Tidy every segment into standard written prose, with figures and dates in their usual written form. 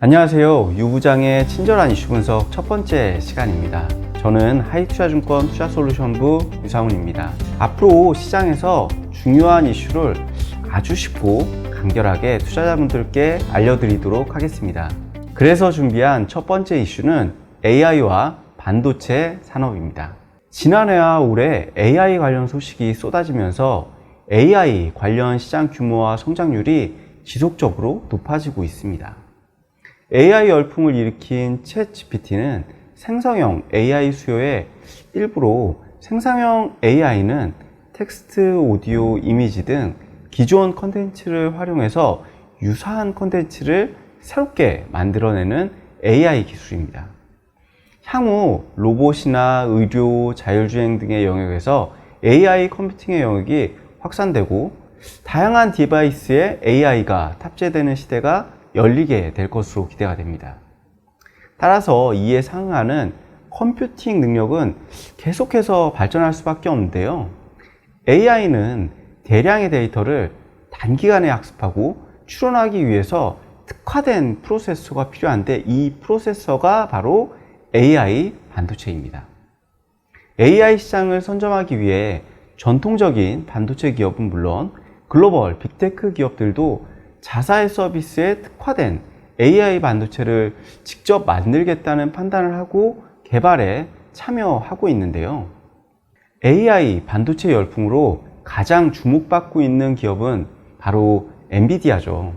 안녕하세요. 유부장의 친절한 이슈 분석 첫 번째 시간입니다. 저는 하이투자증권 투자솔루션부 유상훈입니다. 앞으로 시장에서 중요한 이슈를 아주 쉽고 간결하게 투자자분들께 알려드리도록 하겠습니다. 그래서 준비한 첫 번째 이슈는 AI와 반도체 산업입니다. 지난해와 올해 AI 관련 소식이 쏟아지면서 AI 관련 시장 규모와 성장률이 지속적으로 높아지고 있습니다. AI 열풍을 일으킨 챗GPT는 생성형 AI 수요의 일부로 생성형 AI는 텍스트, 오디오, 이미지 등 기존 컨텐츠를 활용해서 유사한 컨텐츠를 새롭게 만들어내는 AI 기술입니다. 향후 로봇이나 의료, 자율주행 등의 영역에서 AI 컴퓨팅의 영역이 확산되고 다양한 디바이스에 AI가 탑재되는 시대가 열리게 될 것으로 기대가 됩니다. 따라서 이에 상응하는 컴퓨팅 능력은 계속해서 발전할 수밖에 없는데요. AI는 대량의 데이터를 단기간에 학습하고 추론하기 위해서 특화된 프로세서가 필요한데 이 프로세서가 바로 AI 반도체입니다. AI 시장을 선점하기 위해 전통적인 반도체 기업은 물론 글로벌 빅테크 기업들도 자사의 서비스에 특화된 AI 반도체를 직접 만들겠다는 판단을 하고 개발에 참여하고 있는데요. AI 반도체 열풍으로 가장 주목받고 있는 기업은 바로 엔비디아죠.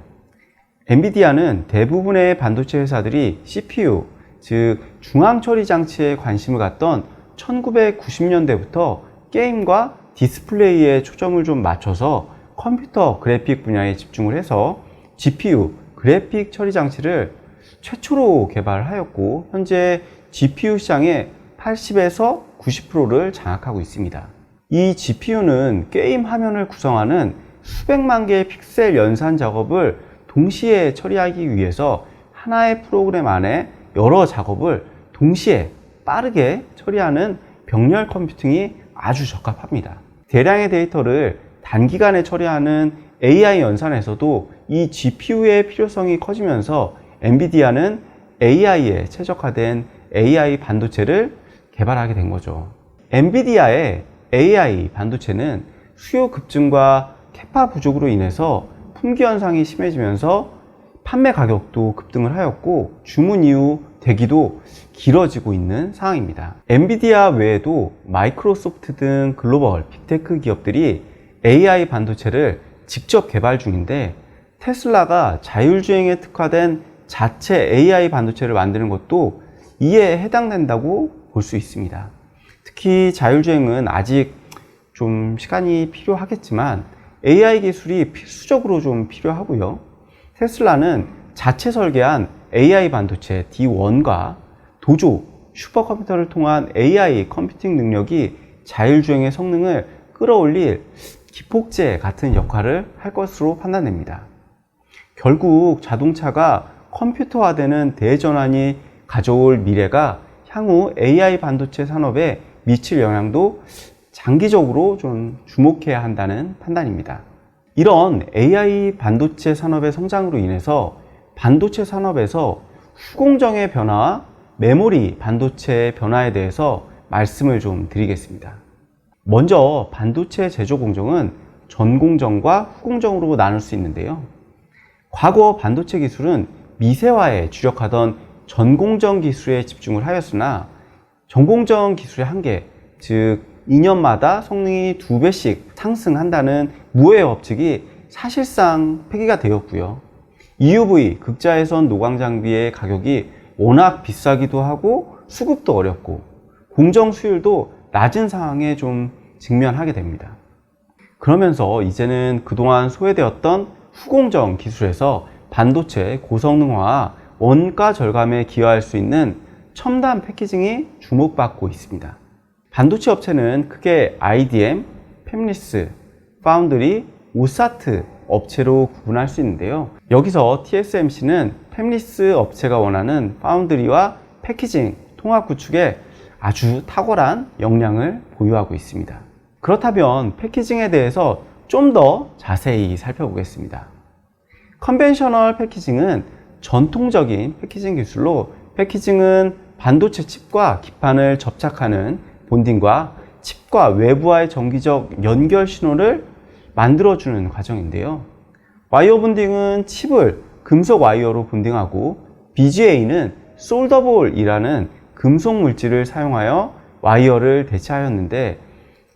엔비디아는 대부분의 반도체 회사들이 CPU, 즉 중앙처리 장치에 관심을 갖던 1990년대부터 게임과 디스플레이에 초점을 좀 맞춰서 컴퓨터 그래픽 분야에 집중을 해서 GPU, 그래픽 처리 장치를 최초로 개발하였고 현재 GPU 시장의 80에서 90%를 장악하고 있습니다. 이 GPU는 게임 화면을 구성하는 수백만 개의 픽셀 연산 작업을 동시에 처리하기 위해서 하나의 프로그램 안에 여러 작업을 동시에 빠르게 처리하는 병렬 컴퓨팅이 아주 적합합니다. 대량의 데이터를 단기간에 처리하는 AI 연산에서도 이 GPU의 필요성이 커지면서 엔비디아는 AI에 최적화된 AI 반도체를 개발하게 된 거죠. 엔비디아의 AI 반도체는 수요 급증과 캐파 부족으로 인해서 품귀 현상이 심해지면서 판매 가격도 급등을 하였고 주문 이후 대기도 길어지고 있는 상황입니다. 엔비디아 외에도 마이크로소프트 등 글로벌 빅테크 기업들이 AI 반도체를 직접 개발 중인데 테슬라가 자율주행에 특화된 자체 AI 반도체를 만드는 것도 이에 해당된다고 볼 수 있습니다. 특히 자율주행은 아직 좀 시간이 필요하겠지만 AI 기술이 필수적으로 좀 필요하고요. 테슬라는 자체 설계한 AI 반도체 D1과 도조, 슈퍼컴퓨터를 통한 AI 컴퓨팅 능력이 자율주행의 성능을 끌어올릴 기폭제 같은 역할을 할 것으로 판단됩니다. 결국 자동차가 컴퓨터화되는 대전환이 가져올 미래가 향후 AI 반도체 산업에 미칠 영향도 장기적으로 좀 주목해야 한다는 판단입니다. 이런 AI 반도체 산업의 성장으로 인해서 반도체 산업에서 후공정의 변화와 메모리 반도체의 변화에 대해서 말씀을 좀 드리겠습니다. 먼저 반도체 제조 공정은 전공정과 후공정으로 나눌 수 있는데요. 과거 반도체 기술은 미세화에 주력하던 전공정 기술에 집중을 하였으나 전공정 기술의 한계, 즉 2년마다 성능이 2배씩 상승한다는 무의 법칙이 사실상 폐기가 되었고요. EUV, 극자외선 노광 장비의 가격이 워낙 비싸기도 하고 수급도 어렵고 공정 수율도 낮은 상황에 좀 직면하게 됩니다. 그러면서 이제는 그동안 소외되었던 후공정 기술에서 반도체 고성능화와 원가 절감에 기여할 수 있는 첨단 패키징이 주목받고 있습니다. 반도체 업체는 크게 IDM, 팹리스, 파운드리, 오사트 업체로 구분할 수 있는데요. 여기서 TSMC는 팹리스 업체가 원하는 파운드리와 패키징, 통합 구축에 아주 탁월한 역량을 보유하고 있습니다. 그렇다면 패키징에 대해서 좀 더 자세히 살펴보겠습니다. 컨벤셔널 패키징은 전통적인 패키징 기술로 패키징은 반도체 칩과 기판을 접착하는 본딩과 칩과 외부와의 정기적 연결 신호를 만들어주는 과정인데요. 와이어 본딩은 칩을 금속 와이어로 본딩하고 BGA는 솔더볼이라는 금속 물질을 사용하여 와이어를 대체하였는데,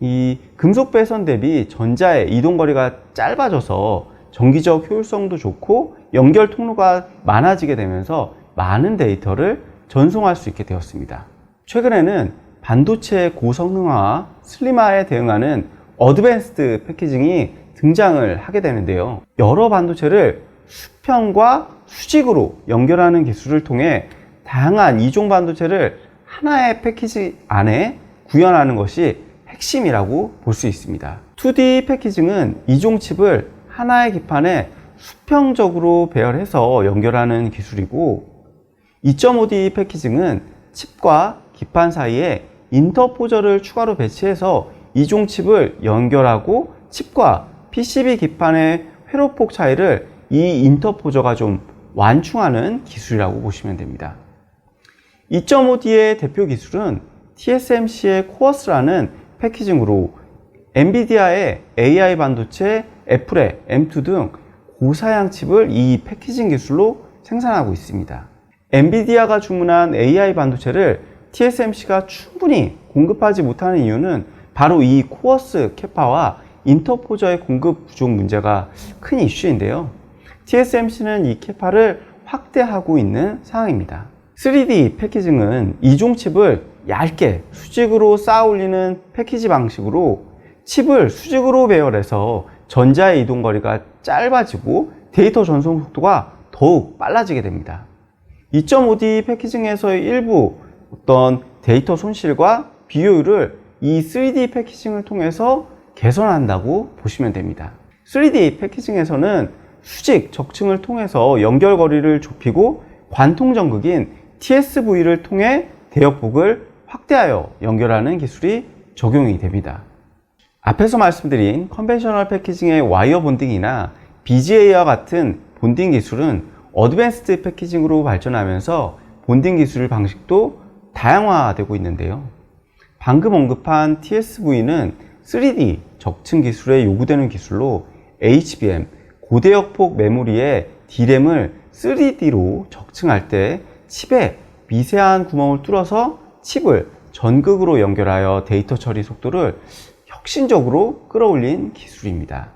이 금속 배선 대비 전자의 이동거리가 짧아져서 전기적 효율성도 좋고 연결 통로가 많아지게 되면서 많은 데이터를 전송할 수 있게 되었습니다. 최근에는 반도체 고성능화와 슬림화에 대응하는 어드밴스드 패키징이 등장을 하게 되는데요. 여러 반도체를 수평과 수직으로 연결하는 기술을 통해 다양한 이종 반도체를 하나의 패키지 안에 구현하는 것이 핵심이라고 볼 수 있습니다. 2D 패키징은 이종 칩을 하나의 기판에 수평적으로 배열해서 연결하는 기술이고, 2.5D 패키징은 칩과 기판 사이에 인터포저를 추가로 배치해서 이종 칩을 연결하고 칩과 PCB 기판의 회로폭 차이를 이 인터포저가 좀 완충하는 기술이라고 보시면 됩니다. 2.5D의 대표 기술은 TSMC의 코어스라는 패키징으로 엔비디아의 AI 반도체, 애플의 M2 등 고사양 칩을 이 패키징 기술로 생산하고 있습니다. 엔비디아가 주문한 AI 반도체를 TSMC가 충분히 공급하지 못하는 이유는 바로 이 코어스 캐파와 인터포저의 공급 부족 문제가 큰 이슈인데요. TSMC는 이 캐파를 확대하고 있는 상황입니다. 3D 패키징은 이종 칩을 얇게 수직으로 쌓아 올리는 패키지 방식으로 칩을 수직으로 배열해서 전자의 이동 거리가 짧아지고 데이터 전송 속도가 더욱 빨라지게 됩니다. 2.5D 패키징에서의 일부 어떤 데이터 손실과 비효율을 이 3D 패키징을 통해서 개선한다고 보시면 됩니다. 3D 패키징에서는 수직 적층을 통해서 연결거리를 좁히고 관통 전극인 TSV를 통해 대역폭을 확대하여 연결하는 기술이 적용이 됩니다. 앞에서 말씀드린 컨벤셔널 패키징의 와이어 본딩이나 BGA와 같은 본딩 기술은 어드밴스드 패키징으로 발전하면서 본딩 기술 방식도 다양화되고 있는데요. 방금 언급한 TSV는 3D 적층 기술에 요구되는 기술로 HBM 고대역폭 메모리에 D램을 3D로 적층할 때 칩에 미세한 구멍을 뚫어서 칩을 전극으로 연결하여 데이터 처리 속도를 혁신적으로 끌어올린 기술입니다.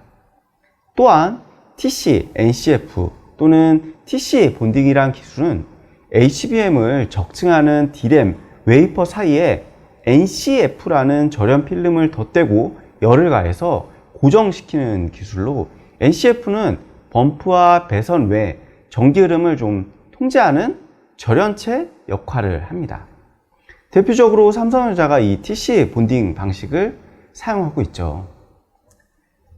또한 TC, NCF 또는 TC 본딩이란 기술은 HBM을 적층하는 D램 웨이퍼 사이에 NCF라는 절연 필름을 덧대고 열을 가해서 고정시키는 기술로, NCF는 범프와 배선 외 전기 흐름을 좀 통제하는 절연체 역할을 합니다. 대표적으로 삼성전자가 이 TC 본딩 방식을 사용하고 있죠.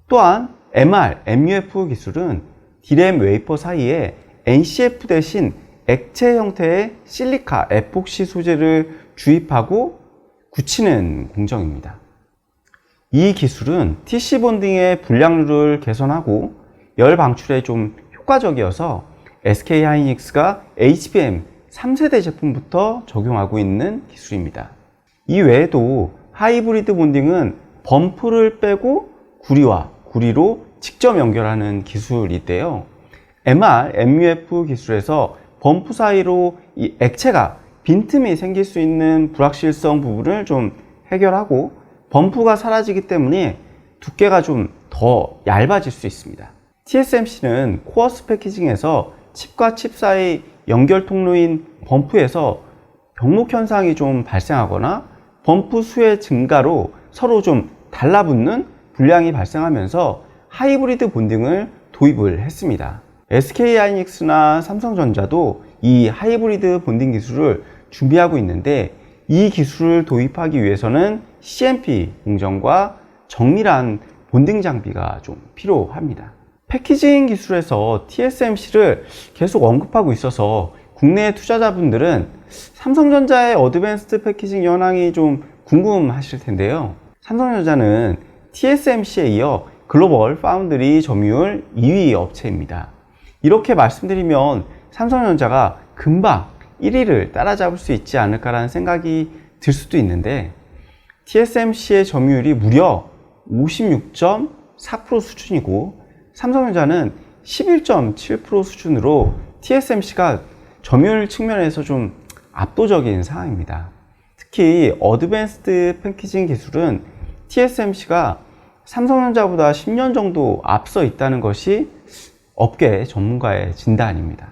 또한 MR, MUF 기술은 D램 웨이퍼 사이에 NCF 대신 액체 형태의 실리카 에폭시 소재를 주입하고 굳히는 공정입니다. 이 기술은 TC 본딩의 불량률을 개선하고 열 방출에 좀 효과적이어서 SK 하이닉스가 HBM 3세대 제품부터 적용하고 있는 기술입니다. 이 외에도 하이브리드 본딩은 범프를 빼고 구리와 구리로 직접 연결하는 기술인데요. MR, MUF 기술에서 범프 사이로 이 액체가 빈틈이 생길 수 있는 불확실성 부분을 좀 해결하고 범프가 사라지기 때문에 두께가 좀 더 얇아질 수 있습니다. TSMC는 코어스 패키징에서 칩과 칩 사이 연결 통로인 범프에서 병목 현상이 좀 발생하거나 범프 수의 증가로 서로 좀 달라붙는 불량이 발생하면서 하이브리드 본딩을 도입을 했습니다. SK 하이닉스나 삼성전자도 이 하이브리드 본딩 기술을 준비하고 있는데, 이 기술을 도입하기 위해서는 CMP 공정과 정밀한 본딩 장비가 좀 필요합니다. 패키징 기술에서 TSMC를 계속 언급하고 있어서 국내 투자자분들은 삼성전자의 어드밴스드 패키징 현황이 좀 궁금하실 텐데요. 삼성전자는 TSMC에 이어 글로벌 파운드리 점유율 2위 업체입니다. 이렇게 말씀드리면 삼성전자가 금방 1위를 따라잡을 수 있지 않을까라는 생각이 들 수도 있는데, TSMC의 점유율이 무려 56.4% 수준이고 삼성전자는 11.7% 수준으로 TSMC가 점유율 측면에서 좀 압도적인 상황입니다. 특히 어드밴스드 패키징 기술은 TSMC가 삼성전자보다 10년 정도 앞서 있다는 것이 업계 전문가의 진단입니다.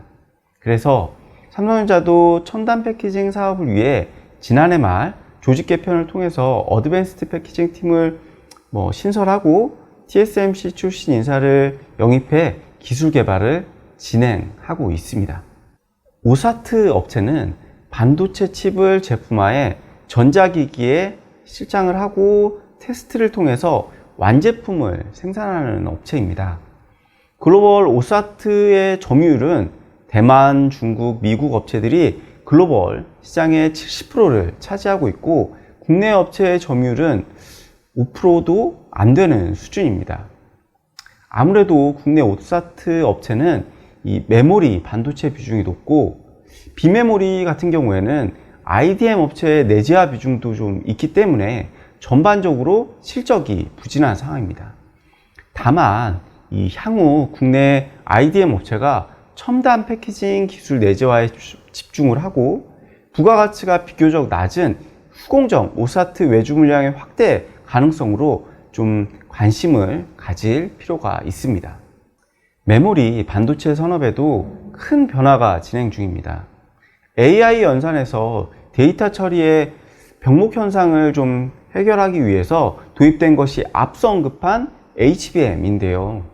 그래서 삼성전자도 첨단 패키징 사업을 위해 지난해 말 조직 개편을 통해서 어드밴스드 패키징 팀을 신설하고 TSMC 출신 인사를 영입해 기술 개발을 진행하고 있습니다. 오사트 업체는 반도체 칩을 제품화해 전자기기에 실장을 하고 테스트를 통해서 완제품을 생산하는 업체입니다. 글로벌 오사트의 점유율은 대만, 중국, 미국 업체들이 글로벌 시장의 70%를 차지하고 있고, 국내 업체의 점유율은 5%도 안 되는 수준입니다. 아무래도 국내 오사트 업체는 이 메모리 반도체 비중이 높고, 비메모리 같은 경우에는 IDM 업체의 내재화 비중도 좀 있기 때문에 전반적으로 실적이 부진한 상황입니다. 다만 이 향후 국내 IDM 업체가 첨단 패키징 기술 내재화에 집중을 하고, 부가가치가 비교적 낮은 후공정 오사트 외주 물량의 확대 가능성으로 좀 관심을 가질 필요가 있습니다. 메모리 반도체 산업에도 큰 변화가 진행 중입니다. AI 연산에서 데이터 처리의 병목 현상을 좀 해결하기 위해서 도입된 것이 앞서 언급한 HBM인데요.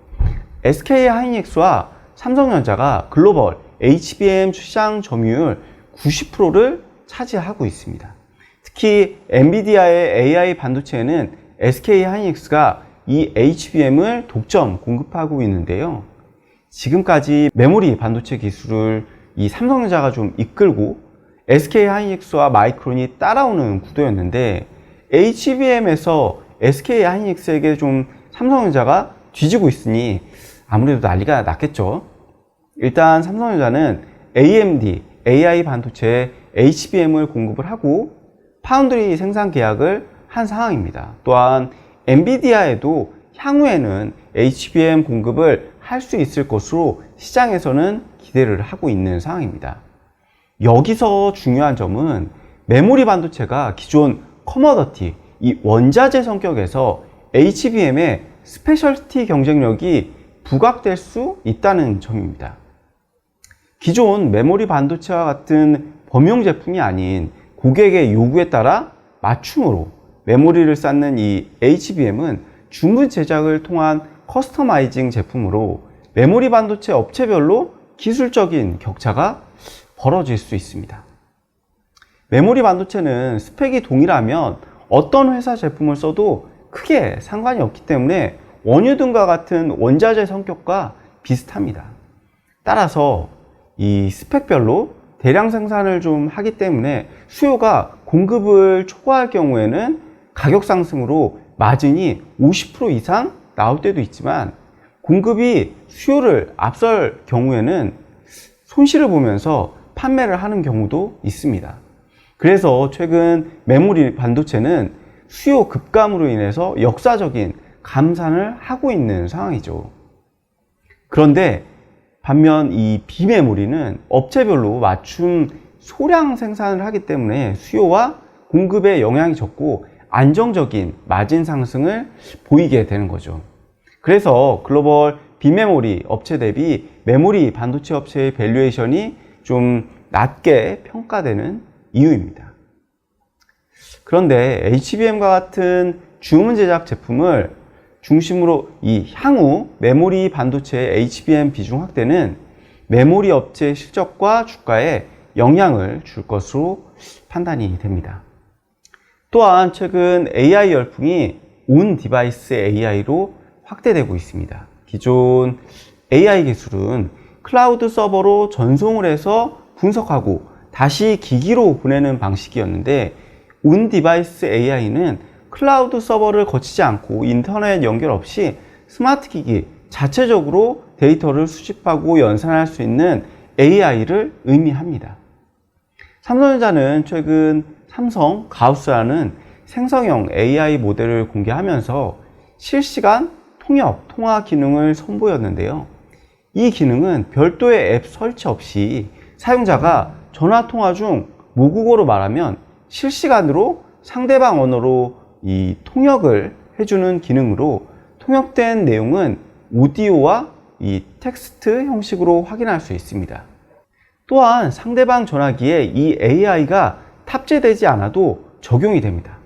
SK 하이닉스와 삼성전자가 글로벌 HBM 시장 점유율 90%를 차지하고 있습니다. 특히 엔비디아의 AI 반도체에는 SK 하이닉스가 이 HBM을 독점 공급하고 있는데요. 지금까지 메모리 반도체 기술을 이 삼성전자가 좀 이끌고 SK 하이닉스와 마이크론이 따라오는 구도였는데, HBM에서 SK 하이닉스에게 좀 삼성전자가 뒤지고 있으니 아무래도 난리가 났겠죠. 일단 삼성전자는 AMD, AI 반도체에 HBM을 공급을 하고 파운드리 생산 계약을 한 상황입니다. 또한 엔비디아에도 향후에는 HBM 공급을 할 수 있을 것으로 시장에서는 기대를 하고 있는 상황입니다. 여기서 중요한 점은 메모리 반도체가 기존 커머더티, 이 원자재 성격에서 HBM의 스페셜티 경쟁력이 부각될 수 있다는 점입니다. 기존 메모리 반도체와 같은 범용 제품이 아닌 고객의 요구에 따라 맞춤으로 메모리를 쌓는 이 HBM은 주문 제작을 통한 커스터마이징 제품으로 메모리 반도체 업체별로 기술적인 격차가 벌어질 수 있습니다. 메모리 반도체는 스펙이 동일하면 어떤 회사 제품을 써도 크게 상관이 없기 때문에 원유 등과 같은 원자재 성격과 비슷합니다. 따라서 이 스펙별로 대량 생산을 좀 하기 때문에 수요가 공급을 초과할 경우에는 가격 상승으로 마진이 50% 이상 나올 때도 있지만, 공급이 수요를 앞설 경우에는 손실을 보면서 판매를 하는 경우도 있습니다. 그래서 최근 메모리 반도체는 수요 급감으로 인해서 역사적인 감산을 하고 있는 상황이죠. 그런데 반면 이 비메모리는 업체별로 맞춤 소량 생산을 하기 때문에 수요와 공급에 영향이 적고 안정적인 마진 상승을 보이게 되는 거죠. 그래서 글로벌 비메모리 업체 대비 메모리 반도체 업체의 밸류에이션이 좀 낮게 평가되는 이유입니다. 그런데 HBM과 같은 주문 제작 제품을 중심으로 이 향후 메모리 반도체의 HBM 비중 확대는 메모리 업체의 실적과 주가에 영향을 줄 것으로 판단이 됩니다. 또한 최근 AI 열풍이 온 디바이스 AI로 확대되고 있습니다. 기존 AI 기술은 클라우드 서버로 전송을 해서 분석하고 다시 기기로 보내는 방식이었는데, 온 디바이스 AI는 클라우드 서버를 거치지 않고 인터넷 연결 없이 스마트 기기 자체적으로 데이터를 수집하고 연산할 수 있는 AI를 의미합니다. 삼성전자는 최근 삼성 가우스라는 생성형 AI 모델을 공개하면서 실시간 통화 기능을 선보였는데요. 이 기능은 별도의 앱 설치 없이 사용자가 전화 통화 중 모국어로 말하면 실시간으로 상대방 언어로 이 통역을 해주는 기능으로 통역된 내용은 오디오와 이 텍스트 형식으로 확인할 수 있습니다. 또한 상대방 전화기에 이 AI가 탑재되지 않아도 적용이 됩니다.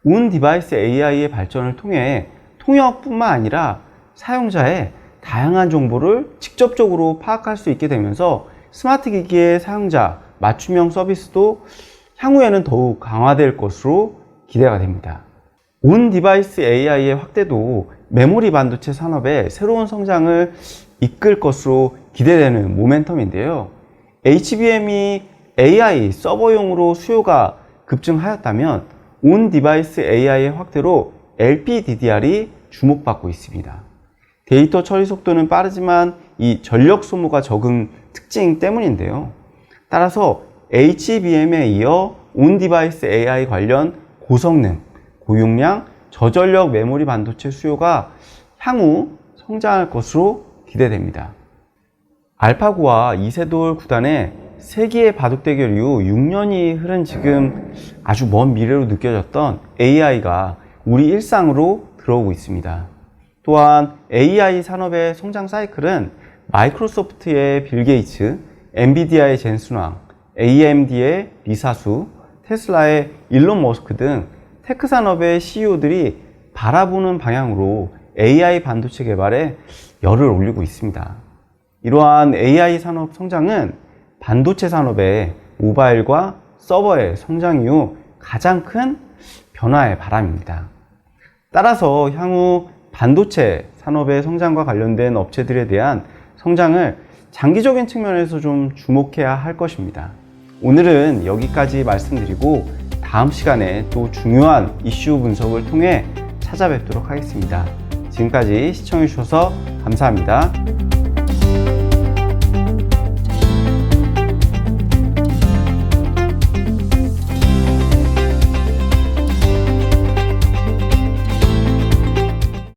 온 디바이스 AI의 발전을 통해 통역뿐만 아니라 사용자의 다양한 정보를 직접적으로 파악할 수 있게 되면서 스마트 기기의 사용자 맞춤형 서비스도 향후에는 더욱 강화될 것으로 기대가 됩니다. 온 디바이스 AI의 확대도 메모리 반도체 산업의 새로운 성장을 이끌 것으로 기대되는 모멘텀인데요. HBM이 AI 서버용으로 수요가 급증하였다면 온 디바이스 AI의 확대로 LPDDR이 주목받고 있습니다. 데이터 처리 속도는 빠르지만 이 전력 소모가 적은 특징 때문인데요. 따라서 HBM에 이어 온 디바이스 AI 관련 고성능, 고용량, 저전력 메모리 반도체 수요가 향후 성장할 것으로 기대됩니다. 알파고와 이세돌 구단의 세기의 바둑 대결 이후 6년이 흐른 지금 아주 먼 미래로 느껴졌던 AI가 우리 일상으로 들어오고 있습니다. 또한 AI 산업의 성장 사이클은 마이크로소프트의 빌 게이츠, 엔비디아의 젠슨 왕, AMD의 리사수, 테슬라의 일론 머스크 등 테크 산업의 CEO들이 바라보는 방향으로 AI 반도체 개발에 열을 올리고 있습니다. 이러한 AI 산업 성장은 반도체 산업의 모바일과 서버의 성장 이후 가장 큰 변화의 바람입니다. 따라서 향후 반도체 산업의 성장과 관련된 업체들에 대한 성장을 장기적인 측면에서 좀 주목해야 할 것입니다. 오늘은 여기까지 말씀드리고 다음 시간에 또 중요한 이슈 분석을 통해 찾아뵙도록 하겠습니다. 지금까지 시청해 주셔서 감사합니다.